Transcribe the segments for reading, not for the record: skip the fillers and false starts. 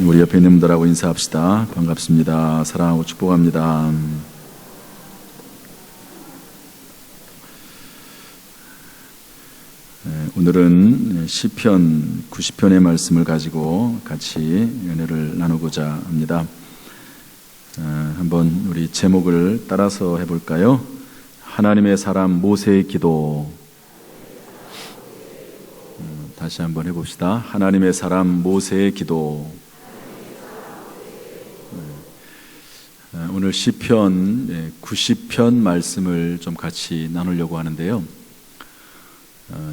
우리 옆에 있는 분들하고 인사합시다. 반갑습니다. 사랑하고 축복합니다. 오늘은 시편 90편의 말씀을 가지고 같이 은혜를 나누고자 합니다. 한번 우리 제목을 따라서 해볼까요? 하나님의 사람 모세의 기도. 다시 한번 해봅시다. 하나님의 사람 모세의 기도. 오늘 시편 90편 말씀을 좀 같이 나누려고 하는데요.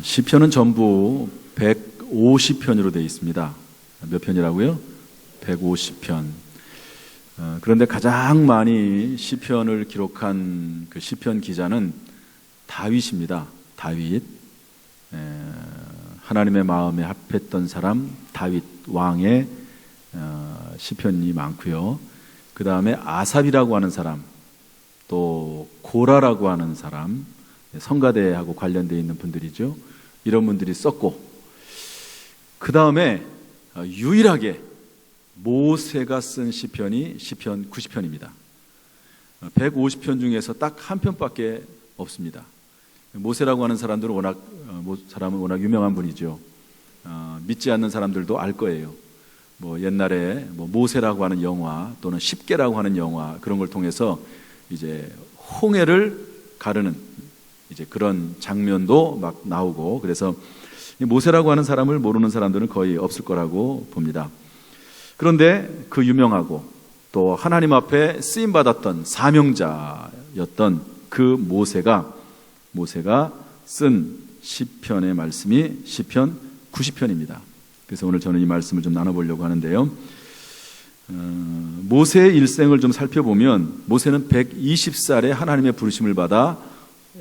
시편은 전부 150편으로 되어 있습니다. 몇 편이라고요? 150편. 그런데 가장 많이 시편을 기록한 그 시편 기자는 다윗입니다. 다윗. 하나님의 마음에 합했던 사람 다윗 왕의 시편이 많고요. 그 다음에 아삽이라고 하는 사람, 또 고라라고 하는 사람, 성가대하고 관련되어 있는 분들이죠. 이런 분들이 썼고, 그 다음에 유일하게 모세가 쓴 시편이 시편 90편입니다. 150편 중에서 딱 한 편밖에 없습니다. 모세라고 하는 사람들은 사람은 워낙 유명한 분이죠. 믿지 않는 사람들도 알 거예요. 옛날에 모세라고 하는 영화 또는 십계라고 하는 영화, 그런 걸 통해서 이제 홍해를 가르는 이제 그런 장면도 막 나오고, 그래서 모세라고 하는 사람을 모르는 사람들은 거의 없을 거라고 봅니다. 그런데 그 유명하고 또 하나님 앞에 쓰임 받았던 사명자였던 그 모세가 쓴 시편의 말씀이 시편 90편입니다. 그래서 오늘 저는 이 말씀을 좀 나눠보려고 하는데요. 모세의 일생을 좀 살펴보면 모세는 120살에 하나님의 부르심을 받아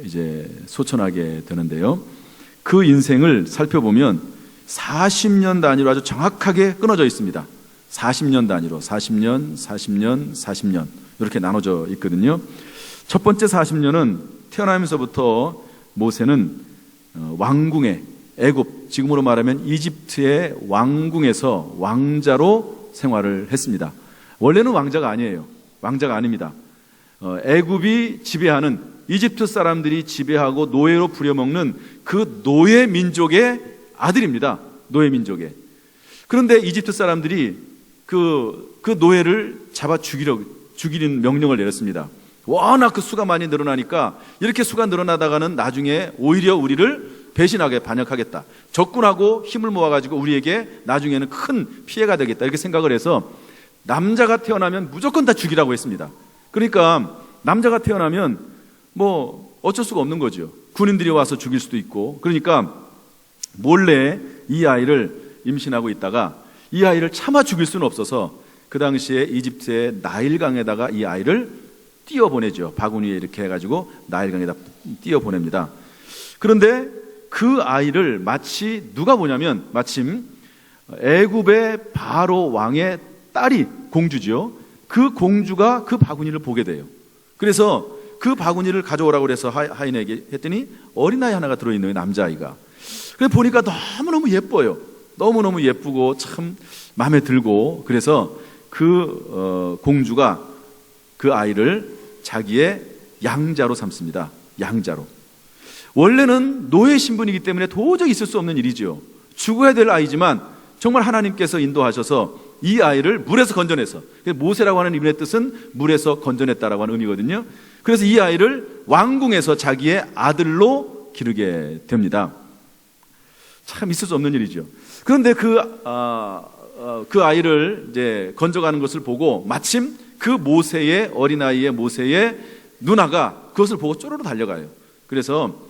이제 소천하게 되는데요. 그 인생을 살펴보면 40년 단위로 아주 정확하게 끊어져 있습니다. 40년 단위로 40년 이렇게 나눠져 있거든요. 첫 번째 40년은 태어나면서부터 모세는 왕궁에, 애굽, 지금으로 말하면 이집트의 왕궁에서 왕자로 생활을 했습니다. 원래는 왕자가 아니에요. 왕자가 아닙니다. 애굽이 지배하는, 이집트 사람들이 지배하고 노예로 부려먹는 그 노예 민족의 아들입니다. 노예 민족의. 그런데 이집트 사람들이 그 노예를 잡아 죽이는 명령을 내렸습니다. 워낙 그 수가 많이 늘어나니까 이렇게 수가 늘어나다가는 나중에 오히려 우리를 배신하게 반역하겠다. 적군하고 힘을 모아가지고 우리에게 나중에는 큰 피해가 되겠다. 이렇게 생각을 해서 남자가 태어나면 무조건 다 죽이라고 했습니다. 그러니까 남자가 태어나면 어쩔 수가 없는 거죠. 군인들이 와서 죽일 수도 있고. 그러니까 몰래 이 아이를 임신하고 있다가 이 아이를 차마 죽일 수는 없어서 그 당시에 이집트의 나일강에다가 이 아이를 띄어보내죠. 바구니에 이렇게 해가지고 나일강에다 띄어보냅니다. 그런데 그 아이를 마치 누가 보냐면 마침 애굽의 바로 왕의 딸이 공주죠. 그 공주가 그 바구니를 보게 돼요. 그래서 그 바구니를 가져오라고 그래서 하인에게 했더니 어린아이 하나가 들어있는 거예요. 남자아이가. 그래서 보니까 너무너무 예뻐요. 너무너무 예쁘고 참 마음에 들고, 그래서 그 공주가 그 아이를 자기의 양자로 삼습니다. 양자로. 원래는 노예 신분이기 때문에 도저히 있을 수 없는 일이죠. 죽어야 될 아이지만 정말 하나님께서 인도하셔서 이 아이를 물에서 건져내서, 모세라고 하는 이름의 뜻은 물에서 건져냈다라고 하는 의미거든요. 그래서 이 아이를 왕궁에서 자기의 아들로 기르게 됩니다. 참 있을 수 없는 일이죠. 그런데 그 아이를 이제 건져가는 것을 보고 마침 그 모세의 어린아이의 모세의 누나가 그것을 보고 쪼르르 달려가요. 그래서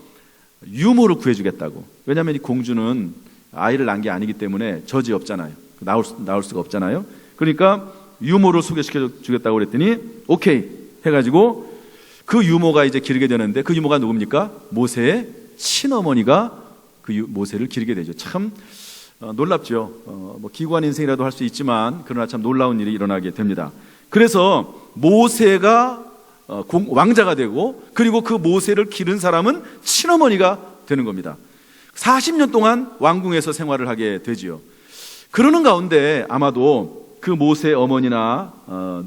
유모를 구해주겠다고. 왜냐하면 이 공주는 아이를 낳은 게 아니기 때문에 젖이 없잖아요. 나올 수가 없잖아요. 그러니까 유모를 소개시켜 주겠다고 그랬더니 오케이 해가지고 그 유모가 이제 기르게 되는데, 그 유모가 누굽니까? 모세의 친어머니가 그 모세를 기르게 되죠. 참 놀랍죠. 기구한 인생이라도 할 수 있지만 그러나 참 놀라운 일이 일어나게 됩니다. 그래서 모세가 왕자가 되고, 그리고 그 모세를 기른 사람은 친어머니가 되는 겁니다. 40년 동안 왕궁에서 생활을 하게 되지요. 그러는 가운데 아마도 그 모세의 어머니나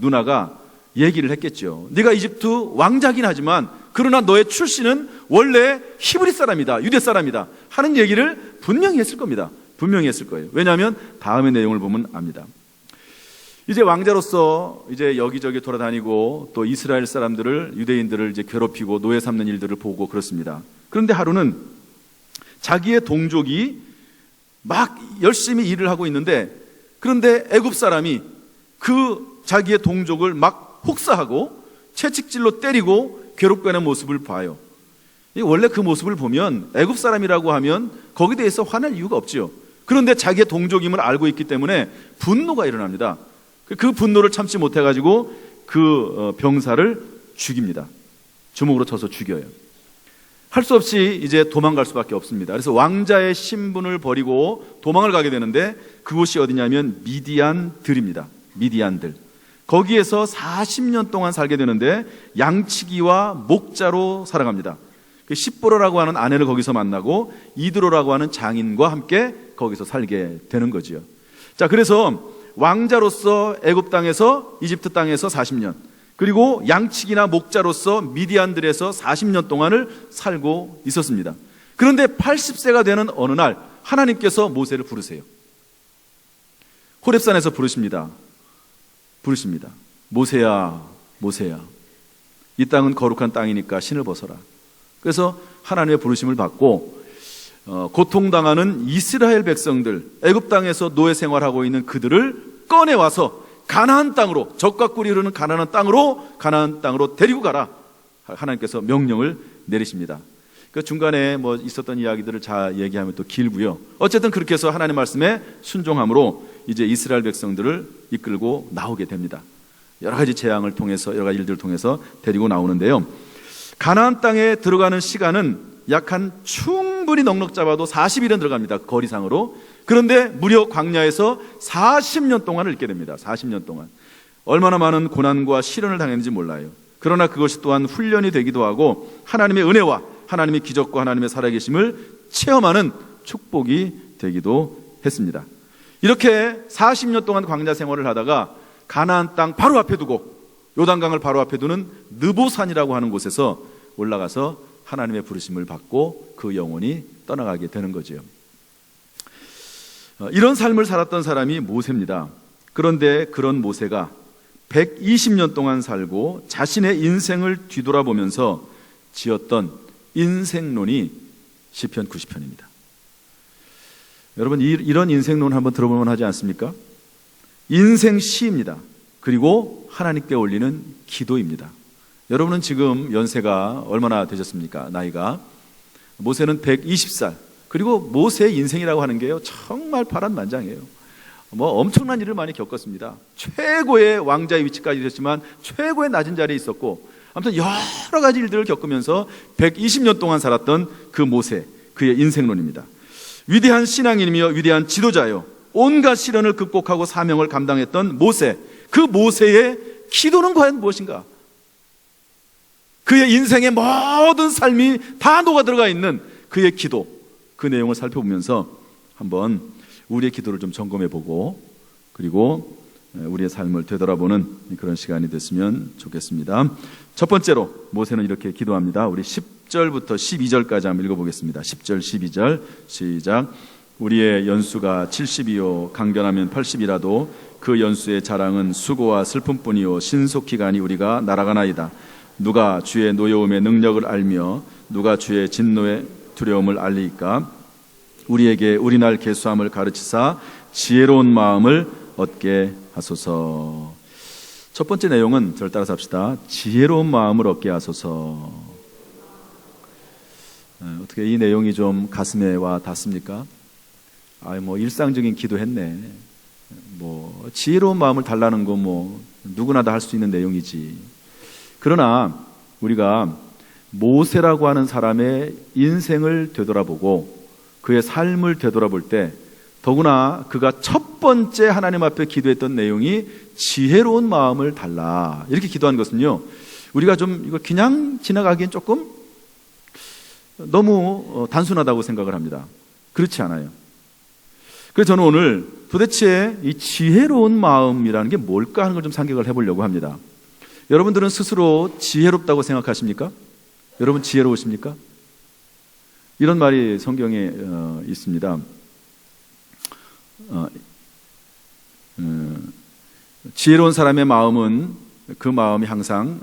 누나가 얘기를 했겠죠. 네가 이집트 왕자긴 하지만 그러나 너의 출신은 원래 히브리 사람이다, 유대 사람이다 하는 얘기를 분명히 했을 겁니다. 분명히 했을 거예요. 왜냐하면 다음의 내용을 보면 압니다. 이제 왕자로서 이제 여기저기 돌아다니고 또 이스라엘 사람들을, 유대인들을 이제 괴롭히고 노예 삼는 일들을 보고 그렇습니다. 그런데 하루는 자기의 동족이 막 열심히 일을 하고 있는데, 그런데 애굽 사람이 그 자기의 동족을 막 혹사하고 채찍질로 때리고 괴롭게 하는 모습을 봐요. 원래 그 모습을 보면 애굽 사람이라고 하면 거기에 대해서 화낼 이유가 없지요. 그런데 자기의 동족임을 알고 있기 때문에 분노가 일어납니다. 그 분노를 참지 못해가지고 그 병사를 죽입니다. 주먹으로 쳐서 죽여요. 할 수 없이 이제 도망갈 수밖에 없습니다. 그래서 왕자의 신분을 버리고 도망을 가게 되는데 그곳이 어디냐면 미디안들입니다. 미디안들. 거기에서 40년 동안 살게 되는데 양치기와 목자로 살아갑니다. 십보로라고 하는 아내를 거기서 만나고 이드로라고 하는 장인과 함께 거기서 살게 되는 거지요. 자, 그래서 왕자로서 애굽 땅에서 이집트 땅에서 40년, 그리고 양치기나 목자로서 미디안들에서 40년 동안을 살고 있었습니다. 그런데 80세가 되는 어느 날 하나님께서 모세를 부르세요. 호렙산에서 부르십니다. 모세야, 모세야, 이 땅은 거룩한 땅이니까 신을 벗어라. 그래서 하나님의 부르심을 받고 고통당하는 이스라엘 백성들, 애굽 땅에서 노예 생활하고 있는 그들을 꺼내와서 가나안 땅으로, 적과 꿀이 흐르는 가나안 땅으로 데리고 가라. 하나님께서 명령을 내리십니다. 그 중간에 뭐 있었던 이야기들을 잘 얘기하면 또 길고요. 어쨌든 그렇게 해서 하나님 말씀에 순종함으로 이제 이스라엘 백성들을 이끌고 나오게 됩니다. 여러 가지 재앙을 통해서, 여러 가지 일들을 통해서 데리고 나오는데요. 가나안 땅에 들어가는 시간은 약 한 충분히 넉넉 잡아도 40일은 들어갑니다. 거리상으로. 그런데 무려 광야에서 40년 동안을 있게 됩니다. 40년 동안. 얼마나 많은 고난과 시련을 당했는지 몰라요. 그러나 그것이 또한 훈련이 되기도 하고 하나님의 은혜와 하나님의 기적과 하나님의 살아계심을 체험하는 축복이 되기도 했습니다. 이렇게 40년 동안 광야 생활을 하다가 가나안 땅 바로 앞에 두고, 요단강을 바로 앞에 두는 느보산이라고 하는 곳에서 올라가서 하나님의 부르심을 받고 그 영혼이 떠나가게 되는 거죠. 이런 삶을 살았던 사람이 모세입니다. 그런데 그런 모세가 120년 동안 살고 자신의 인생을 뒤돌아보면서 지었던 인생론이 시편 90편입니다. 여러분, 이런 인생론 한번 들어보면 하지 않습니까? 인생 시입니다. 그리고 하나님께 올리는 기도입니다. 여러분은 지금 연세가 얼마나 되셨습니까? 나이가. 모세는 120살. 그리고 모세의 인생이라고 하는 게요, 정말 파란만장해요. 뭐 엄청난 일을 많이 겪었습니다. 최고의 왕자의 위치까지 있었지만 최고의 낮은 자리에 있었고, 아무튼 여러 가지 일들을 겪으면서 120년 동안 살았던 그 모세, 그의 인생론입니다. 위대한 신앙인이며 위대한 지도자요, 온갖 시련을 극복하고 사명을 감당했던 모세, 그 모세의 기도는 과연 무엇인가? 그의 인생의 모든 삶이 다 녹아 들어가 있는 그의 기도, 그 내용을 살펴보면서 한번 우리의 기도를 좀 점검해 보고, 그리고 우리의 삶을 되돌아보는 그런 시간이 됐으면 좋겠습니다. 첫 번째로 모세는 이렇게 기도합니다. 우리 10절부터 12절까지 한번 읽어보겠습니다. 10절 12절 시작. 우리의 연수가 70이요 강변하면 80이라도 그 연수의 자랑은 수고와 슬픔뿐이요 신속히 가니 우리가 날아가나이다. 누가 주의 노여움의 능력을 알며 누가 주의 진노의 두려움을 알리까? 우리에게 우리날 계수함을 가르치사 지혜로운 마음을 얻게 하소서. 첫 번째 내용은 저를 따라서 합시다. 지혜로운 마음을 얻게 하소서. 어떻게 이 내용이 좀 가슴에 와 닿습니까? 뭐 일상적인 기도했네. 뭐 지혜로운 마음을 달라는 거 뭐 누구나 다 할 수 있는 내용이지. 그러나 우리가 모세라고 하는 사람의 인생을 되돌아보고 그의 삶을 되돌아볼 때, 더구나 그가 첫 번째 하나님 앞에 기도했던 내용이 지혜로운 마음을 달라, 이렇게 기도한 것은요, 우리가 좀 이거 그냥 지나가기엔 조금 너무 단순하다고 생각을 합니다. 그렇지 않아요. 그래서 저는 오늘 도대체 이 지혜로운 마음이라는 게 뭘까 하는 걸 좀 생각을 해보려고 합니다. 여러분들은 스스로 지혜롭다고 생각하십니까? 여러분 지혜로우십니까? 이런 말이 성경에 있습니다. 지혜로운 사람의 마음은 그 마음이 항상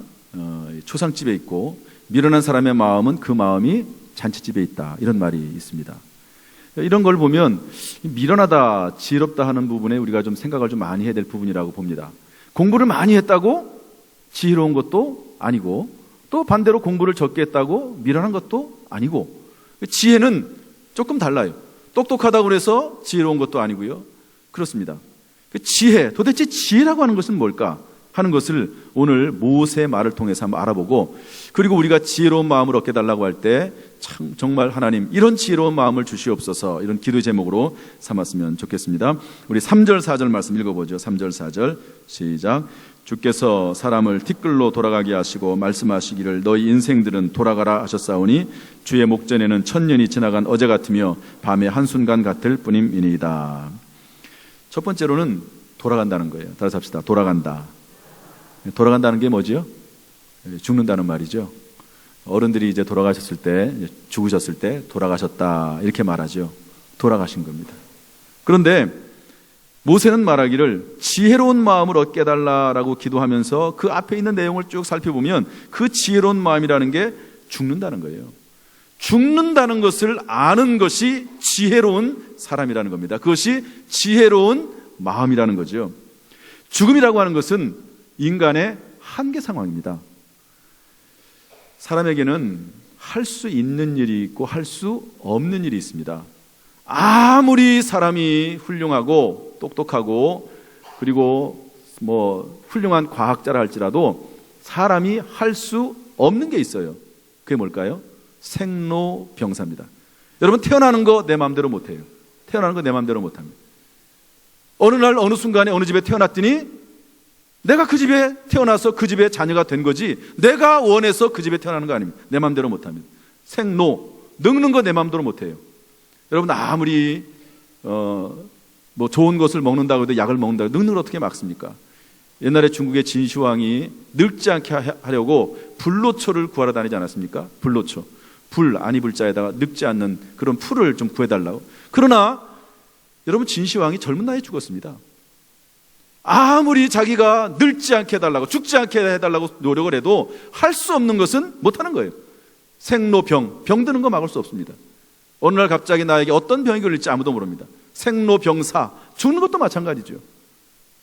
초상집에 있고 미련한 사람의 마음은 그 마음이 잔치집에 있다. 이런 말이 있습니다. 이런 걸 보면 미련하다, 지혜롭다 하는 부분에 우리가 좀 생각을 좀 많이 해야 될 부분이라고 봅니다. 공부를 많이 했다고 지혜로운 것도 아니고 또 반대로 공부를 적게 했다고 미련한 것도 아니고 지혜는 조금 달라요. 똑똑하다고 해서 지혜로운 것도 아니고요. 그렇습니다. 지혜, 도대체 지혜라고 하는 것은 뭘까 하는 것을 오늘 모세의 말을 통해서 한번 알아보고, 그리고 우리가 지혜로운 마음을 얻게 달라고 할 때 참 정말 하나님 이런 지혜로운 마음을 주시옵소서, 이런 기도 제목으로 삼았으면 좋겠습니다. 우리 3절 4절 말씀 읽어보죠. 3절 4절 시작. 주께서 사람을 티끌로 돌아가게 하시고 말씀하시기를 너희 인생들은 돌아가라 하셨사오니 주의 목전에는 천년이 지나간 어제 같으며 밤의 한순간 같을 뿐임이니이다. 첫 번째로는 돌아간다는 거예요. 따라서 합시다. 돌아간다. 돌아간다는 게 뭐지요? 죽는다는 말이죠. 어른들이 이제 돌아가셨을 때, 죽으셨을 때 돌아가셨다 이렇게 말하죠. 돌아가신 겁니다. 그런데 모세는 말하기를 지혜로운 마음을 얻게 해달라라고 기도하면서 그 앞에 있는 내용을 쭉 살펴보면 그 지혜로운 마음이라는 게 죽는다는 거예요. 죽는다는 것을 아는 것이 지혜로운 사람이라는 겁니다. 그것이 지혜로운 마음이라는 거죠. 죽음이라고 하는 것은 인간의 한계 상황입니다. 사람에게는 할 수 있는 일이 있고 할 수 없는 일이 있습니다. 아무리 사람이 훌륭하고 똑똑하고 그리고 훌륭한 과학자라 할지라도 사람이 할 수 없는 게 있어요. 그게 뭘까요? 생로병사입니다. 여러분 태어나는 거 내 마음대로 못해요. 태어나는 거 내 마음대로 못합니다. 어느 날 어느 순간에 어느 집에 태어났더니 내가 그 집에 태어나서 그 집에 자녀가 된 거지 내가 원해서 그 집에 태어나는 거 아닙니다. 내 마음대로 못합니다. 생로, 늙는 거 내 마음대로 못해요. 여러분 아무리 좋은 것을 먹는다고 해도 약을 먹는다고 해도 늙는 걸 어떻게 막습니까? 옛날에 중국의 진시황이 늙지 않게 하려고 불로초를 구하러 다니지 않았습니까? 불로초, 불 아니 불자에다가 늙지 않는 그런 풀을 좀 구해달라고. 그러나 여러분 진시황이 젊은 나이에 죽었습니다. 아무리 자기가 늙지 않게 해달라고 죽지 않게 해달라고 노력을 해도 할 수 없는 것은 못하는 거예요. 생로병, 병드는 거 막을 수 없습니다. 어느 날 갑자기 나에게 어떤 병이 걸릴지 아무도 모릅니다. 생로병사, 죽는 것도 마찬가지죠.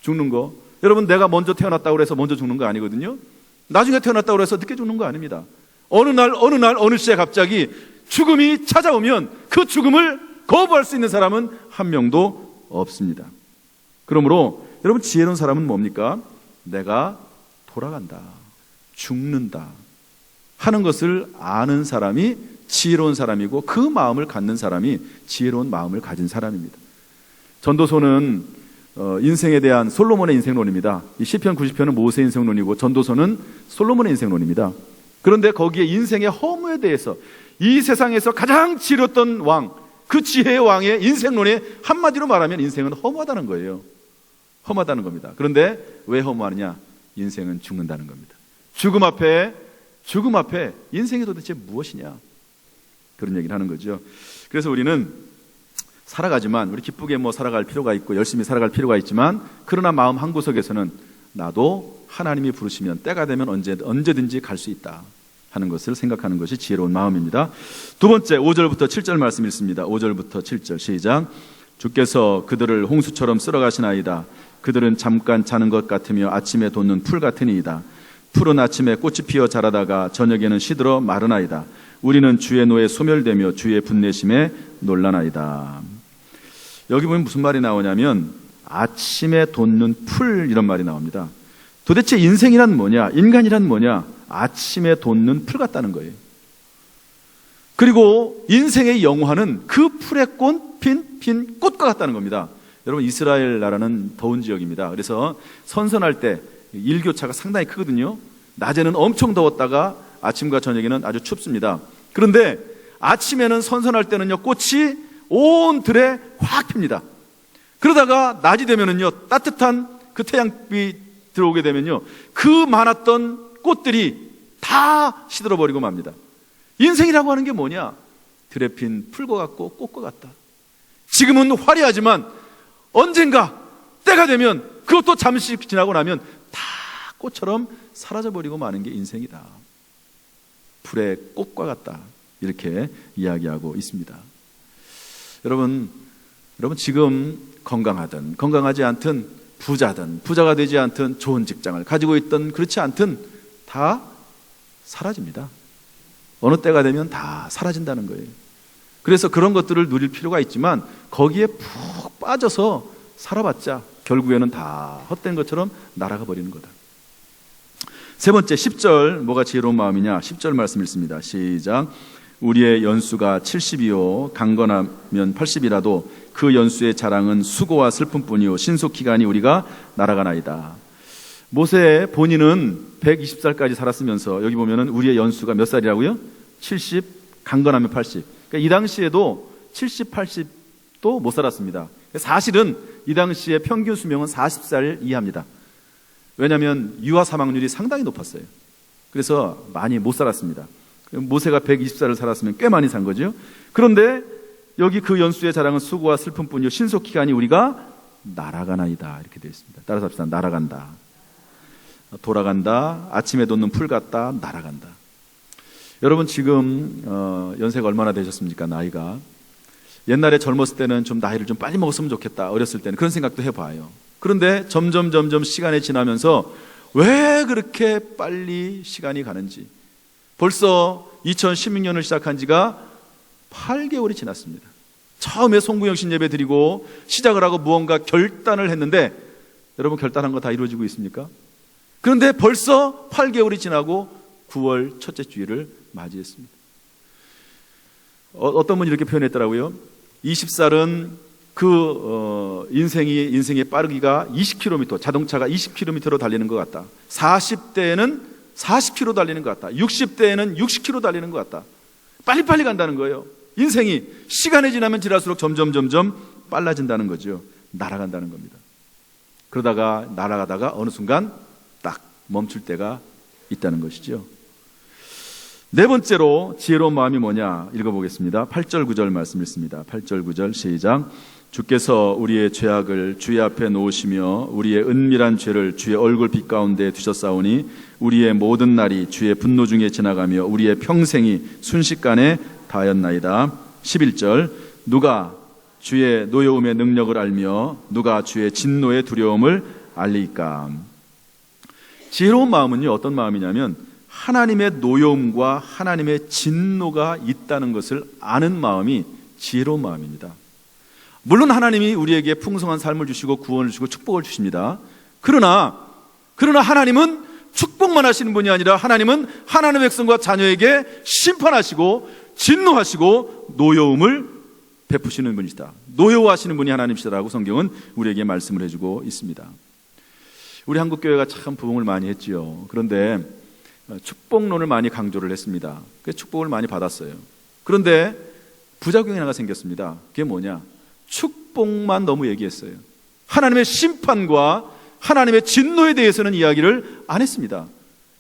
죽는 거, 여러분 내가 먼저 태어났다고 해서 먼저 죽는 거 아니거든요. 나중에 태어났다고 해서 늦게 죽는 거 아닙니다. 어느 날 어느 시에 갑자기 죽음이 찾아오면 그 죽음을 거부할 수 있는 사람은 한 명도 없습니다. 그러므로 여러분 지혜로운 사람은 뭡니까? 내가 돌아간다, 죽는다 하는 것을 아는 사람이 지혜로운 사람이고 그 마음을 갖는 사람이 지혜로운 마음을 가진 사람입니다. 전도서는 인생에 대한 솔로몬의 인생론입니다. 이 시편 90편은 모세의 인생론이고 전도서는 솔로몬의 인생론입니다. 그런데 거기에 인생의 허무에 대해서 이 세상에서 가장 지혜로웠던 왕, 그 지혜의 왕의 인생론에 한마디로 말하면 인생은 허무하다는 거예요. 허무하다는 겁니다. 그런데 왜 허무하느냐? 인생은 죽는다는 겁니다. 죽음 앞에 인생이 도대체 무엇이냐? 그런 얘기를 하는 거죠. 그래서 우리는 살아가지만 우리 기쁘게 살아갈 필요가 있고 열심히 살아갈 필요가 있지만 그러나 마음 한구석에서는 나도 하나님이 부르시면 때가 되면 언제든지 갈 수 있다 하는 것을 생각하는 것이 지혜로운 마음입니다. 두 번째 5절부터 7절 말씀 읽습니다. 5절부터 7절 시작. 주께서 그들을 홍수처럼 쓸어가시나이다. 그들은 잠깐 자는 것 같으며 아침에 돋는 풀 같으니이다. 풀은 아침에 꽃이 피어 자라다가 저녁에는 시들어 마르나이다. 우리는 주의 노에 소멸되며 주의 분내심에 놀라나이다. 여기 보면 무슨 말이 나오냐면 아침에 돋는 풀 이런 말이 나옵니다. 도대체 인생이란 뭐냐? 인간이란 뭐냐? 아침에 돋는 풀 같다는 거예요. 그리고 인생의 영화는 그 풀에 핀 꽃과 같다는 겁니다. 여러분 이스라엘 나라는 더운 지역입니다. 그래서 선선할 때 일교차가 상당히 크거든요. 낮에는 엄청 더웠다가 아침과 저녁에는 아주 춥습니다. 그런데 아침에는 선선할 때는요 꽃이 온 들에 확 핍니다. 그러다가 낮이 되면은요, 따뜻한 그 태양빛 들어오게 되면요, 그 많았던 꽃들이 다 시들어버리고 맙니다. 인생이라고 하는 게 뭐냐? 들에 핀 풀과 같고 꽃과 같다. 지금은 화려하지만 언젠가 때가 되면 그것도 잠시 지나고 나면 다 꽃처럼 사라져버리고 마는 게 인생이다. 풀의 꽃과 같다. 이렇게 이야기하고 있습니다. 여러분 지금 건강하든 건강하지 않든, 부자든 부자가 되지 않든, 좋은 직장을 가지고 있든 그렇지 않든 다 사라집니다. 어느 때가 되면 다 사라진다는 거예요. 그래서 그런 것들을 누릴 필요가 있지만 거기에 푹 빠져서 살아봤자 결국에는 다 헛된 것처럼 날아가 버리는 거다. 세 번째 10절, 뭐가 지혜로운 마음이냐? 10절 말씀 읽습니다. 시작. 우리의 연수가 70이요 강건하면 80이라도 그 연수의 자랑은 수고와 슬픔뿐이요 신속기간이 우리가 날아가나이다. 모세 본인은 120살까지 살았으면서 여기 보면은 우리의 연수가 몇 살이라고요? 70, 강건하면 80. 그러니까 이 당시에도 70, 80도 못 살았습니다. 사실은 이 당시에 평균 수명은 40살 이하입니다. 왜냐하면 유아 사망률이 상당히 높았어요. 그래서 많이 못 살았습니다. 모세가 120살을 살았으면 꽤 많이 산 거죠. 그런데 여기 그 연수의 자랑은 수고와 슬픔뿐이요 신속기간이 우리가 날아가나이다. 이렇게 되어 있습니다. 따라서 합시다. 날아간다. 돌아간다. 아침에 돋는 풀 같다. 날아간다. 여러분 지금 연세가 얼마나 되셨습니까? 나이가. 옛날에 젊었을 때는 좀 나이를 좀 빨리 먹었으면 좋겠다. 어렸을 때는 그런 생각도 해봐요. 그런데 점점 시간이 지나면서 왜 그렇게 빨리 시간이 가는지, 벌써 2016년을 시작한 지가 8개월이 지났습니다. 처음에 송구영신 예배 드리고 시작을 하고 무언가 결단을 했는데 여러분 결단한 거 다 이루어지고 있습니까? 그런데 벌써 8개월이 지나고 9월 첫째 주일을 맞이했습니다. 어떤 분이 이렇게 표현했더라고요. 20살은 인생의 빠르기가 20km, 자동차가 20km로 달리는 것 같다. 40대에는 40km 달리는 것 같다. 60대에는 60km 달리는 것 같다. 빨리빨리 간다는 거예요. 인생이 시간이 지나면 지날수록 점점 빨라진다는 거죠. 날아간다는 겁니다. 그러다가 날아가다가 어느 순간 딱 멈출 때가 있다는 것이죠. 네 번째로 지혜로운 마음이 뭐냐 읽어보겠습니다. 8절 9절 말씀 읽습니다. 8절 9절 시작. 주께서 우리의 죄악을 주의 앞에 놓으시며 우리의 은밀한 죄를 주의 얼굴 빛 가운데 두셨사오니 우리의 모든 날이 주의 분노 중에 지나가며 우리의 평생이 순식간에 다하였나이다. 11절. 누가 주의 노여움의 능력을 알며 누가 주의 진노의 두려움을 알리까. 지혜로운 마음은요, 어떤 마음이냐면 하나님의 노여움과 하나님의 진노가 있다는 것을 아는 마음이 지혜로운 마음입니다. 물론 하나님이 우리에게 풍성한 삶을 주시고 구원을 주시고 축복을 주십니다. 그러나 하나님은 축복만 하시는 분이 아니라 하나님은 하나님의 백성과 자녀에게 심판하시고 진노하시고 노여움을 베푸시는 분이시다. 노여워하시는 분이 하나님이시다라고 성경은 우리에게 말씀을 해주고 있습니다. 우리 한국교회가 참 부흥을 많이 했지요. 그런데 축복론을 많이 강조를 했습니다. 그래서 축복을 많이 받았어요. 그런데 부작용이 하나가 생겼습니다. 그게 뭐냐? 축복만 너무 얘기했어요. 하나님의 심판과 하나님의 진노에 대해서는 이야기를 안 했습니다.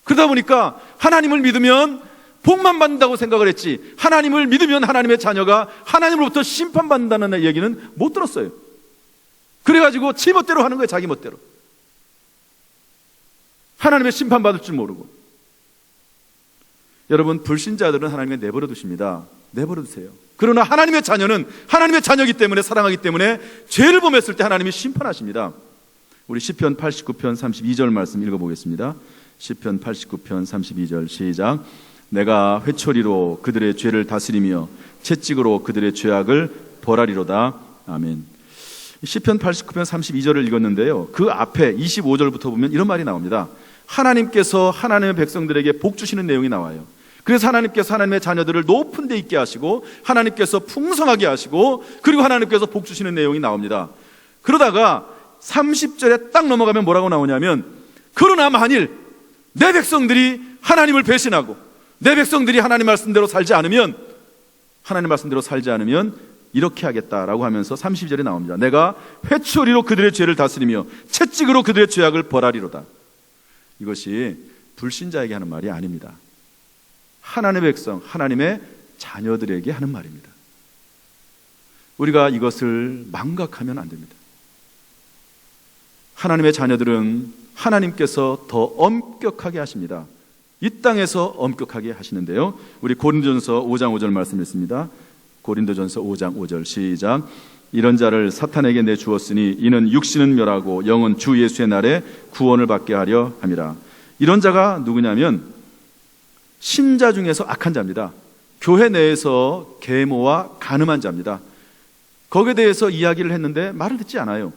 그러다 보니까 하나님을 믿으면 복만 받는다고 생각을 했지, 하나님을 믿으면 하나님의 자녀가 하나님으로부터 심판받는다는 얘기는 못 들었어요. 그래가지고 지 멋대로 하는 거예요. 자기 멋대로. 하나님의 심판받을 줄 모르고. 여러분, 불신자들은 하나님께 내버려 두십니다. 내버려 두세요. 그러나 하나님의 자녀는 하나님의 자녀이기 때문에, 사랑하기 때문에 죄를 범했을 때 하나님이 심판하십니다. 우리 시편 89편 32절 말씀 읽어보겠습니다. 시편 89편 32절 시작. 내가 회초리로 그들의 죄를 다스리며 채찍으로 그들의 죄악을 벌하리로다. 아멘. 시편 89편 32절을 읽었는데요, 그 앞에 25절부터 보면 이런 말이 나옵니다. 하나님께서 하나님의 백성들에게 복 주시는 내용이 나와요. 그래서 하나님께서 하나님의 자녀들을 높은 데 있게 하시고 하나님께서 풍성하게 하시고 그리고 하나님께서 복 주시는 내용이 나옵니다. 그러다가 30절에 딱 넘어가면 뭐라고 나오냐면, 그러나 만일 내 백성들이 하나님을 배신하고 내 백성들이 하나님 말씀대로 살지 않으면 이렇게 하겠다라고 하면서 32절에 나옵니다. 내가 회초리로 그들의 죄를 다스리며 채찍으로 그들의 죄악을 벌하리로다. 이것이 불신자에게 하는 말이 아닙니다. 하나님의 백성, 하나님의 자녀들에게 하는 말입니다. 우리가 이것을 망각하면 안 됩니다. 하나님의 자녀들은 하나님께서 더 엄격하게 하십니다. 이 땅에서 엄격하게 하시는데요. 우리 고린도전서 5장 5절 말씀 읽습니다. 고린도전서 5장 5절 시작. 이런 자를 사탄에게 내주었으니 이는 육신은 멸하고 영은 주 예수의 날에 구원을 받게 하려 함이라. 이런 자가 누구냐면 신자 중에서 악한 자입니다. 교회 내에서 계모와 간음한 자입니다. 거기에 대해서 이야기를 했는데 말을 듣지 않아요.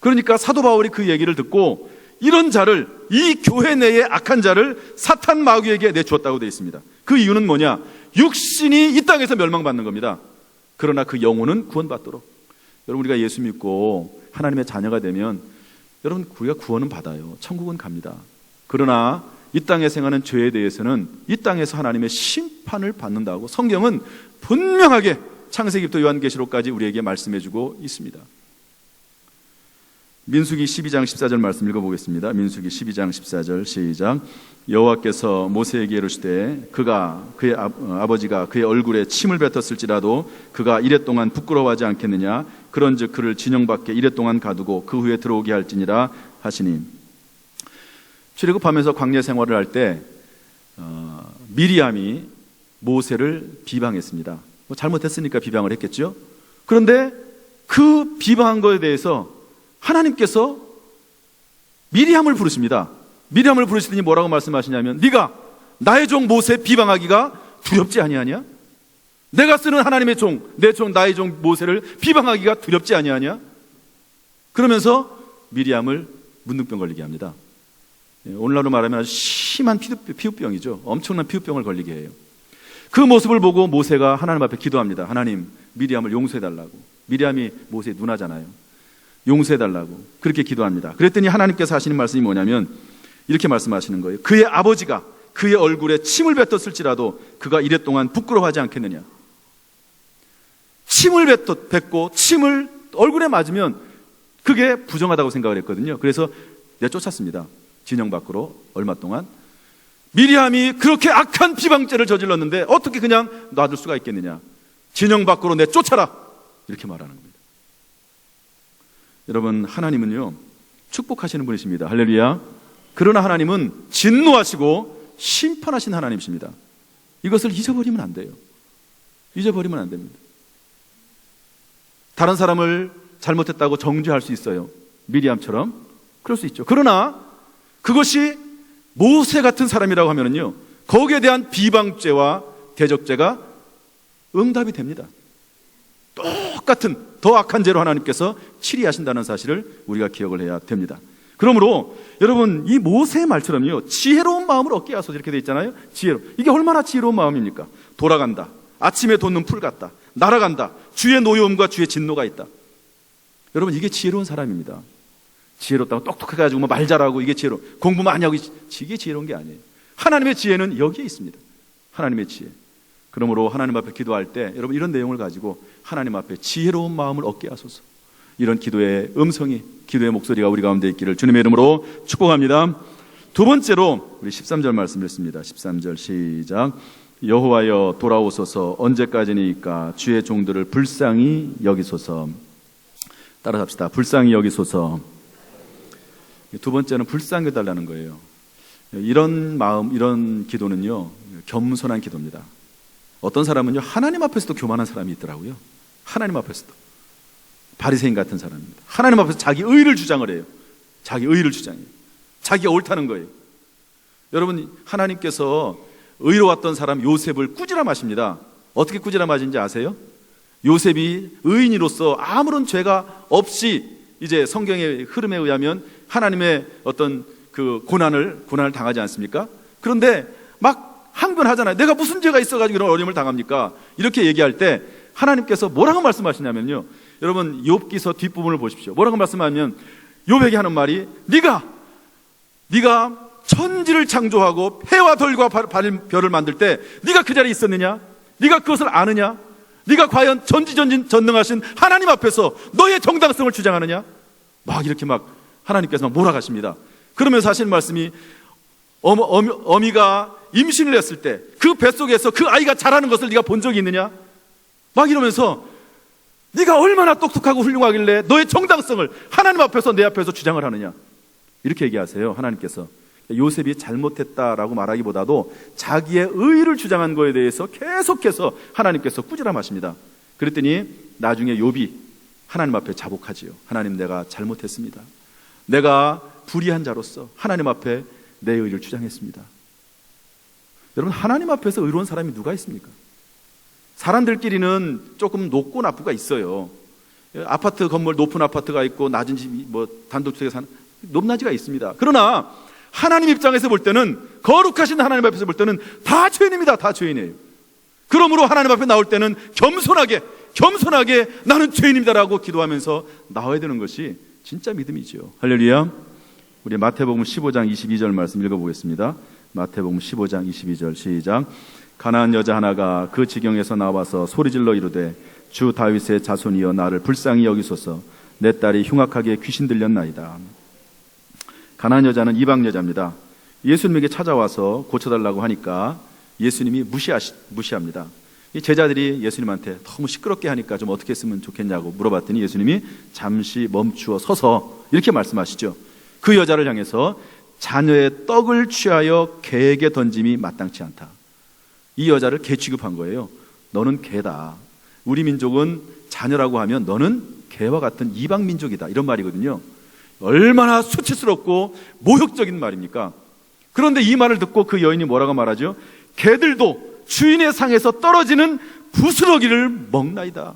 그러니까 사도 바울이 그 얘기를 듣고 이런 자를, 이 교회 내의 악한 자를 사탄 마귀에게 내주었다고 되어 있습니다. 그 이유는 뭐냐? 육신이 이 땅에서 멸망받는 겁니다. 그러나 그 영혼은 구원받도록. 여러분, 우리가 예수 믿고 하나님의 자녀가 되면 여러분, 우리가 구원은 받아요. 천국은 갑니다. 그러나 이 땅에 생하는 죄에 대해서는 이 땅에서 하나님의 심판을 받는다고 성경은 분명하게 창세기부터 요한계시록까지 우리에게 말씀해주고 있습니다. 민수기 12장 14절 말씀 읽어보겠습니다. 민수기 12장 14절 시작. 여호와께서 모세에게 이르시되 그가 그의 아버지가 그의 얼굴에 침을 뱉었을지라도 그가 이랫동안 부끄러워하지 않겠느냐. 그런즉 그를 진영 밖에 이랫동안 가두고 그 후에 들어오게 할지니라 하시니. 출애굽하면서 광야 생활을 할 때 미리암이 모세를 비방했습니다. 뭐 잘못했으니까 비방을 했겠죠. 그런데 그 비방한 것에 대해서 하나님께서 미리암을 부르십니다. 미리암을 부르시더니 뭐라고 말씀하시냐면 네가 나의 종 모세 비방하기가 두렵지 아니하냐? 내가 쓰는 하나님의 종, 내 종, 나의 종 모세를 비방하기가 두렵지 아니하냐? 그러면서 미리암을 문둥병 걸리게 합니다. 오늘날로 말하면 아주 심한 피부병이죠. 엄청난 피부병을 걸리게 해요. 그 모습을 보고 모세가 하나님 앞에 기도합니다. 하나님, 미리암을 용서해달라고. 미리암이 모세의 누나잖아요. 용서해달라고 그렇게 기도합니다. 그랬더니 하나님께서 하시는 말씀이 뭐냐면 이렇게 말씀하시는 거예요. 그의 아버지가 그의 얼굴에 침을 뱉었을지라도 그가 이랫동안 부끄러워하지 않겠느냐. 침을 뱉고 침을 얼굴에 맞으면 그게 부정하다고 생각을 했거든요. 그래서 내쫓았습니다. 진영 밖으로 얼마 동안. 미리암이 그렇게 악한 비방죄를 저질렀는데 어떻게 그냥 놔둘 수가 있겠느냐. 진영 밖으로 내쫓아라 이렇게 말하는 겁니다. 여러분, 하나님은요 축복하시는 분이십니다. 할렐루야. 그러나 하나님은 진노하시고 심판하신 하나님이십니다. 이것을 잊어버리면 안 돼요. 잊어버리면 안 됩니다. 다른 사람을 잘못했다고 정죄할 수 있어요. 미리암처럼 그럴 수 있죠. 그러나 그것이 모세 같은 사람이라고 하면은요 거기에 대한 비방죄와 대적죄가 응답이 됩니다. 똑같은 더 악한 죄로 하나님께서 치리하신다는 사실을 우리가 기억을 해야 됩니다. 그러므로 여러분, 이 모세의 말처럼요 지혜로운 마음을 얻게 하소서 이렇게 되어 있잖아요. 지혜로. 이게 얼마나 지혜로운 마음입니까? 돌아간다. 아침에 돋는 풀 같다. 날아간다. 주의 노여움과 주의 진노가 있다. 여러분, 이게 지혜로운 사람입니다. 지혜롭다고 똑똑하게 가지고 말 잘하고 이게 지혜로 공부 많이 하고 이게 지혜로운 게 아니에요. 하나님의 지혜는 여기에 있습니다. 하나님의 지혜. 그러므로 하나님 앞에 기도할 때 여러분 이런 내용을 가지고 하나님 앞에 지혜로운 마음을 얻게 하소서. 이런 기도의 음성이, 기도의 목소리가 우리 가운데 있기를 주님의 이름으로 축복합니다. 두 번째로 우리 13절 말씀 읽습니다. 13절 시작. 여호와여 돌아오소서. 언제까지니까 주의 종들을 불쌍히 여기소서. 따라합시다. 불쌍히 여기소서. 두 번째는 불쌍히 여달라는 거예요. 이런 마음, 이런 기도는요 겸손한 기도입니다. 어떤 사람은요 하나님 앞에서도 교만한 사람이 있더라고요. 하나님 앞에서도 바리새인 같은 사람입니다. 하나님 앞에서 자기 의를 주장을 해요. 자기 의를 주장해요. 자기가 옳다는 거예요. 여러분, 하나님께서 의로웠던 사람 요셉을 꾸지람 하십니다. 어떻게 꾸지람 하신지 아세요? 요셉이 의인으로서 아무런 죄가 없이 이제 성경의 흐름에 의하면 하나님의 어떤 그 고난을 당하지 않습니까? 그런데 막 항변하잖아요. 내가 무슨 죄가 있어가지고 이런 어려움을 당합니까? 이렇게 얘기할 때 하나님께서 뭐라고 말씀하시냐면요, 여러분 욥기서 뒷부분을 보십시오. 뭐라고 말씀하면 욥에게 하는 말이 네가 천지를 창조하고 해와 덜과 별을 만들 때 네가 그 자리에 있었느냐? 네가 그것을 아느냐? 네가 과연 전지전능하신 하나님 앞에서 너의 정당성을 주장하느냐? 막 이렇게 막 하나님께서 막 몰아가십니다. 그러면서 하시는 말씀이 어미가 임신을 했을 때 그 뱃속에서 그 아이가 자라는 것을 네가 본 적이 있느냐? 막 이러면서 네가 얼마나 똑똑하고 훌륭하길래 너의 정당성을 하나님 앞에서 내 앞에서 주장을 하느냐? 이렇게 얘기하세요. 하나님께서. 요셉이 잘못했다라고 말하기보다도 자기의 의의를 주장한 거에 대해서 계속해서 하나님께서 꾸지람하십니다. 그랬더니 나중에 욥이 하나님 앞에 자복하지요. 하나님, 내가 잘못했습니다. 내가 불의한 자로서 하나님 앞에 내 의의를 주장했습니다. 여러분, 하나님 앞에서 의로운 사람이 누가 있습니까? 사람들끼리는 조금 높고 나쁘가 있어요. 아파트 건물, 높은 아파트가 있고 낮은 집이 단독주택에 사는 높낮이가 있습니다. 그러나 하나님 입장에서 볼 때는, 거룩하신 하나님 앞에서 볼 때는 다 죄인입니다. 다 죄인이에요. 그러므로 하나님 앞에 나올 때는 겸손하게 나는 죄인입니다라고 기도하면서 나와야 되는 것이 진짜 믿음이죠. 할렐루야. 우리 마태복음 15장 22절 말씀 읽어보겠습니다. 마태복음 15장 22절 시작. 가나안 여자 하나가 그 지경에서 나와서 소리질러 이르되 주 다윗의 자손이여 나를 불쌍히 여기소서. 내 딸이 흉악하게 귀신 들렸나이다. 가나안 여자는 이방 여자입니다. 예수님에게 찾아와서 고쳐달라고 하니까 예수님이 무시합니다. 이 제자들이 예수님한테 너무 시끄럽게 하니까 좀 어떻게 했으면 좋겠냐고 물어봤더니 예수님이 잠시 멈추어 서서 이렇게 말씀하시죠. 그 여자를 향해서 자녀의 떡을 취하여 개에게 던짐이 마땅치 않다. 이 여자를 개 취급한 거예요. 너는 개다. 우리 민족은 자녀라고 하면 너는 개와 같은 이방 민족이다, 이런 말이거든요. 얼마나 수치스럽고 모욕적인 말입니까? 그런데 이 말을 듣고 그 여인이 뭐라고 말하죠? 개들도 주인의 상에서 떨어지는 부스러기를 먹나이다.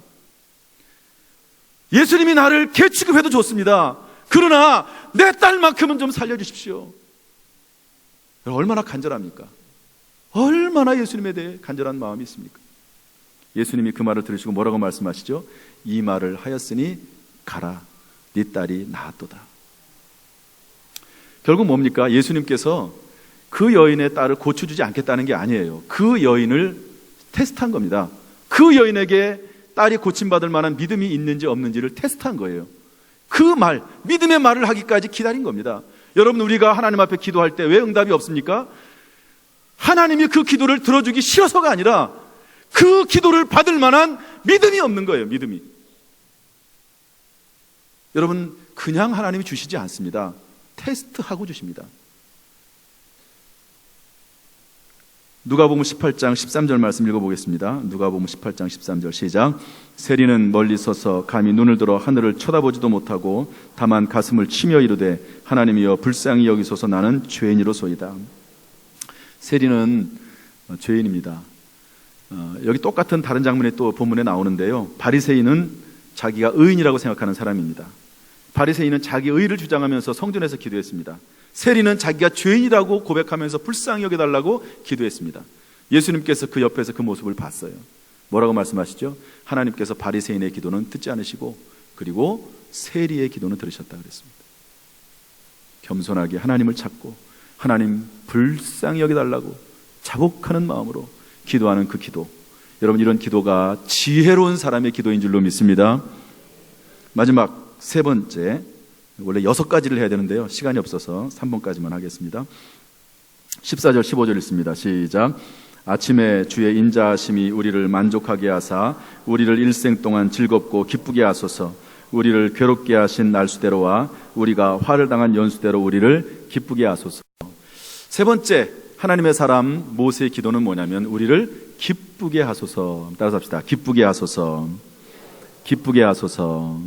예수님이 나를 개 취급해도 좋습니다. 그러나 내 딸만큼은 좀 살려주십시오. 얼마나 간절합니까? 얼마나 예수님에 대해 간절한 마음이 있습니까? 예수님이 그 말을 들으시고 뭐라고 말씀하시죠? 이 말을 하였으니 가라, 네 딸이 나았도다. 결국 뭡니까? 예수님께서 그 여인의 딸을 고쳐주지 않겠다는 게 아니에요. 그 여인을 테스트한 겁니다. 그 여인에게 딸이 고침받을 만한 믿음이 있는지 없는지를 테스트한 거예요. 그 말, 믿음의 말을 하기까지 기다린 겁니다. 여러분, 우리가 하나님 앞에 기도할 때 왜 응답이 없습니까? 하나님이 그 기도를 들어주기 싫어서가 아니라 그 기도를 받을 만한 믿음이 없는 거예요. 믿음이. 여러분, 그냥 하나님이 주시지 않습니다. 테스트하고 주십니다. 누가복음 18장 13절 말씀 읽어보겠습니다. 누가복음 18장 13절 시작. 세리는 멀리 서서 감히 눈을 들어 하늘을 쳐다보지도 못하고 다만 가슴을 치며 이르되 하나님이여 불쌍히 여기소서 나는 죄인이로소이다. 세리는 죄인입니다. 여기 똑같은 다른 장면이 또 본문에 나오는데요. 바리새인은 자기가 의인이라고 생각하는 사람입니다. 바리새인은 자기 의를 주장하면서 성전에서 기도했습니다. 세리는 자기가 죄인이라고 고백하면서 불쌍히 여겨달라고 기도했습니다. 예수님께서 그 옆에서 그 모습을 봤어요. 뭐라고 말씀하시죠? 하나님께서 바리새인의 기도는 듣지 않으시고 그리고 세리의 기도는 들으셨다 그랬습니다. 겸손하게 하나님을 찾고 하나님 불쌍히 여겨달라고 자복하는 마음으로 기도하는 그 기도, 여러분, 이런 기도가 지혜로운 사람의 기도인 줄로 믿습니다. 마지막 세 번째, 원래 6가지를 해야 되는데요, 시간이 없어서 3번까지만 하겠습니다. 14절 15절 있습니다. 시작. 아침에 주의 인자하심이 우리를 만족하게 하사 우리를 일생 동안 즐겁고 기쁘게 하소서. 우리를 괴롭게 하신 날수대로와 우리가 화를 당한 연수대로 우리를 기쁘게 하소서. 세 번째, 하나님의 사람 모세의 기도는 뭐냐면 우리를 기쁘게 하소서. 따라서 합시다. 기쁘게 하소서. 기쁘게 하소서.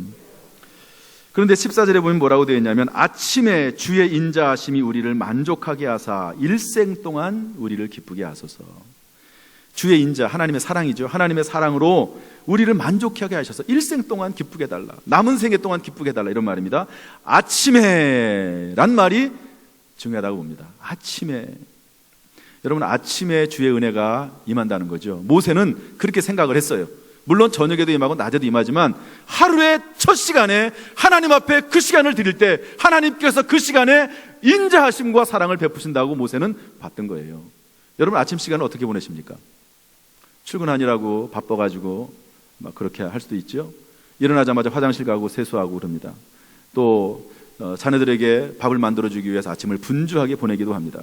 그런데 14절에 보면 뭐라고 되어 있냐면 아침에 주의 인자하심이 우리를 만족하게 하사 일생 동안 우리를 기쁘게 하소서. 주의 인자, 하나님의 사랑이죠. 하나님의 사랑으로 우리를 만족하게 하셔서 일생 동안 기쁘게 해달라, 남은 생애 동안 기쁘게 해달라, 이런 말입니다. 아침에 란 말이 중요하다고 봅니다. 아침에. 여러분, 아침에 주의 은혜가 임한다는 거죠. 모세는 그렇게 생각을 했어요. 물론 저녁에도 임하고 낮에도 임하지만 하루의 첫 시간에 하나님 앞에 그 시간을 드릴 때 하나님께서 그 시간에 인자하심과 사랑을 베푸신다고 모세는 봤던 거예요. 여러분, 아침 시간을 어떻게 보내십니까? 출근하느라고 바빠가지고 막 그렇게 할 수도 있죠. 일어나자마자 화장실 가고 세수하고 그럽니다. 또 자녀들에게 밥을 만들어주기 위해서 아침을 분주하게 보내기도 합니다.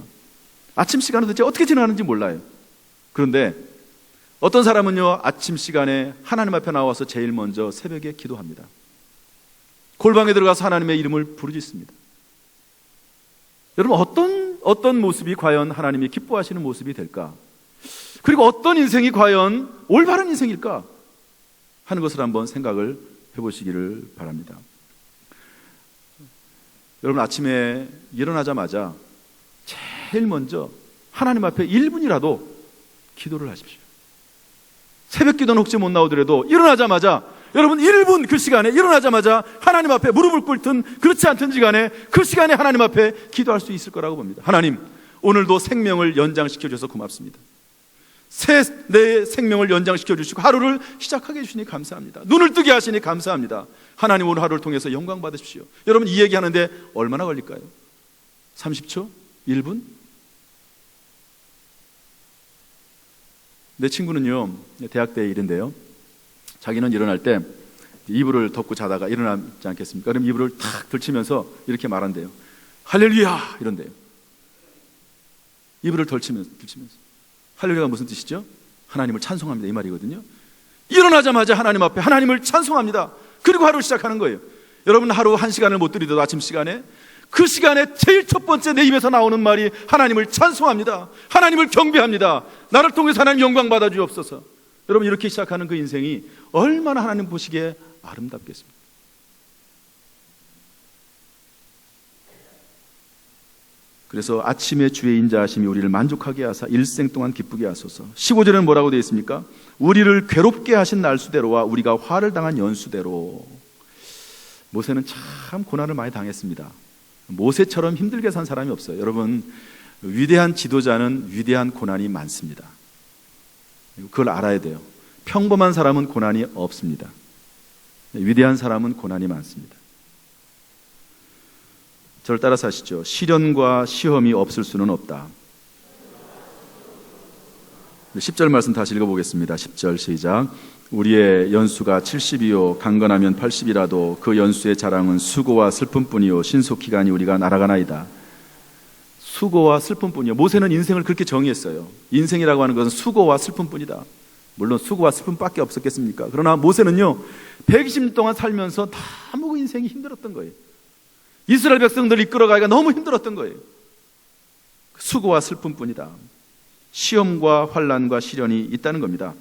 아침 시간은 도대체 어떻게 지나가는지 몰라요. 그런데 어떤 사람은요, 아침 시간에 하나님 앞에 나와서 제일 먼저 새벽에 기도합니다. 골방에 들어가서 하나님의 이름을 부르짖습니다. 여러분, 어떤 모습이 과연 하나님이 기뻐하시는 모습이 될까? 그리고 어떤 인생이 과연 올바른 인생일까? 하는 것을 한번 생각을 해보시기를 바랍니다. 여러분, 아침에 일어나자마자 제일 먼저 하나님 앞에 1분이라도 기도를 하십시오. 새벽 기도는 혹시 못 나오더라도 일어나자마자 여러분 1분 그 시간에 일어나자마자 하나님 앞에 무릎을 꿇든 그렇지 않든지 간에 그 시간에 하나님 앞에 기도할 수 있을 거라고 봅니다. 하나님, 오늘도 생명을 연장시켜 주셔서 고맙습니다. 내 생명을 연장시켜 주시고 하루를 시작하게 해주시니 감사합니다. 눈을 뜨게 하시니 감사합니다. 하나님, 오늘 하루를 통해서 영광 받으십시오. 여러분, 이 얘기하는데 얼마나 걸릴까요? 30초? 1분? 내 친구는요, 대학 때 일인데요, 자기는 일어날 때 이불을 덮고 자다가 일어나지 않겠습니까? 그럼 이불을 탁 들치면서 이렇게 말한대요. 할렐루야! 이런대요. 이불을 들치면서. 할렐루야가 무슨 뜻이죠? 하나님을 찬송합니다, 이 말이거든요. 일어나자마자 하나님 앞에 하나님을 찬송합니다. 그리고 하루를 시작하는 거예요. 여러분, 하루 1시간을 못 드리더라도 아침 시간에 그 시간에 제일 첫 번째 내 입에서 나오는 말이 하나님을 찬송합니다. 하나님을 경배합니다. 나를 통해서 하나님 영광 받아 주옵소서. 여러분, 이렇게 시작하는 그 인생이 얼마나 하나님 보시기에 아름답겠습니까? 그래서 아침에 주의 인자하심이 우리를 만족하게 하사 일생 동안 기쁘게 하소서. 15절에는 뭐라고 되어 있습니까? 우리를 괴롭게 하신 날수대로와 우리가 화를 당한 연수대로. 모세는 참 고난을 많이 당했습니다. 모세처럼 힘들게 산 사람이 없어요. 여러분, 위대한 지도자는 위대한 고난이 많습니다. 그걸 알아야 돼요. 평범한 사람은 고난이 없습니다. 위대한 사람은 고난이 많습니다. 저를 따라서 하시죠. 시련과 시험이 없을 수는 없다. 10절 말씀 다시 읽어보겠습니다. 10절 시작. 우리의 연수가 70이요 강건하면 80이라도 그 연수의 자랑은 수고와 슬픔뿐이요 신속히가니 우리가 날아가나이다. 수고와 슬픔뿐이요. 모세는 인생을 그렇게 정의했어요. 인생이라고 하는 것은 수고와 슬픔뿐이다. 물론 수고와 슬픔밖에 없었겠습니까? 그러나 모세는요, 120년 동안 살면서 너무 인생이 힘들었던 거예요. 이스라엘 백성들을 이끌어가기가 너무 힘들었던 거예요. 수고와 슬픔뿐이다. 시험과 환난과 시련이 있다는 겁니다.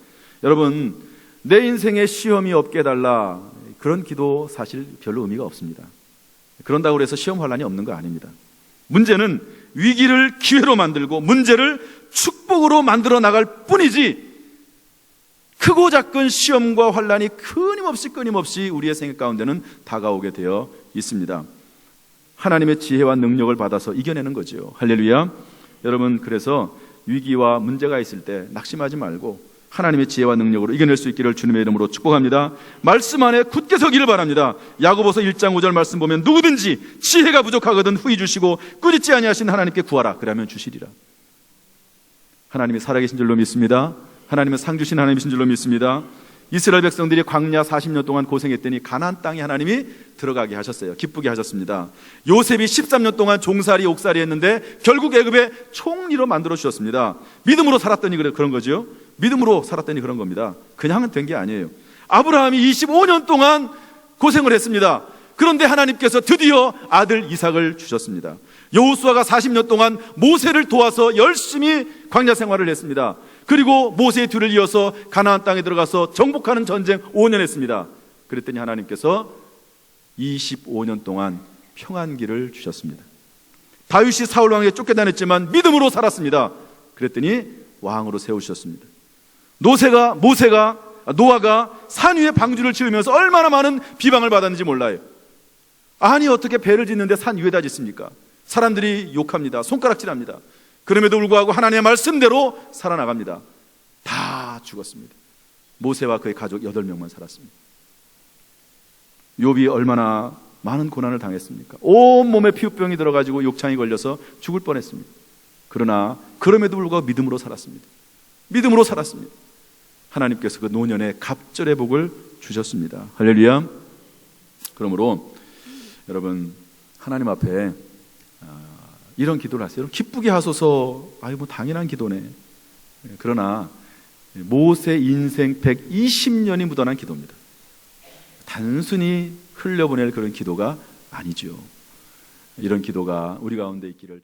여러분, 내 인생에 시험이 없게 해달라, 그런 기도 사실 별로 의미가 없습니다. 그런다고 해서 시험 환난이 없는 거 아닙니다. 문제는 위기를 기회로 만들고 문제를 축복으로 만들어 나갈 뿐이지, 크고 작은 시험과 환난이 끊임없이 우리의 생각 가운데는 다가오게 되어 있습니다. 하나님의 지혜와 능력을 받아서 이겨내는 거죠. 할렐루야. 여러분, 그래서 위기와 문제가 있을 때 낙심하지 말고 하나님의 지혜와 능력으로 이겨낼 수 있기를 주님의 이름으로 축복합니다. 말씀 안에 굳게 서기를 바랍니다. 야고보서 1장 5절 말씀 보면 누구든지 지혜가 부족하거든 후히 주시고 꾸짖지 아니하신 하나님께 구하라, 그러면 주시리라. 하나님이 살아계신 줄로 믿습니다. 하나님은 상 주신 하나님이신 줄로 믿습니다. 이스라엘 백성들이 광야 40년 동안 고생했더니 가나안 땅에 하나님이 들어가게 하셨어요. 기쁘게 하셨습니다. 요셉이 13년 동안 종살이 옥살이 했는데 결국 애굽의 총리로 만들어 주셨습니다. 믿음으로 살았더니 그런 거죠. 믿음으로 살았더니 그런 겁니다. 그냥 된 게 아니에요. 아브라함이 25년 동안 고생을 했습니다. 그런데 하나님께서 드디어 아들 이삭을 주셨습니다. 여호수아가 40년 동안 모세를 도와서 열심히 광야 생활을 했습니다. 그리고 모세의 뒤를 이어서 가나안 땅에 들어가서 정복하는 전쟁 5년 했습니다. 그랬더니 하나님께서 25년 동안 평안기를 주셨습니다. 다윗이 사울 왕에게 쫓겨다녔지만 믿음으로 살았습니다. 그랬더니 왕으로 세우셨습니다. 노아가 산 위에 방주를 지으면서 얼마나 많은 비방을 받았는지 몰라요. 아니, 어떻게 배를 짓는데 산 위에다 짓습니까? 사람들이 욕합니다. 손가락질합니다. 그럼에도 불구하고 하나님의 말씀대로 살아나갑니다. 다 죽었습니다. 모세와 그의 가족 8명만 살았습니다. 욥이 얼마나 많은 고난을 당했습니까? 온몸에 피부병이 들어가지고 욕창이 걸려서 죽을 뻔했습니다. 그러나 그럼에도 불구하고 믿음으로 살았습니다. 믿음으로 살았습니다. 하나님께서 그 노년에 갑절의 복을 주셨습니다. 할렐루야. 그러므로 여러분 하나님 앞에 이런 기도를 하세요. 여러분, 기쁘게 하소서. 아유, 뭐 당연한 기도네. 그러나 모세 인생 120년이 묻어난 기도입니다. 단순히 흘려보낼 그런 기도가 아니죠. 이런 기도가 우리 가운데 있기를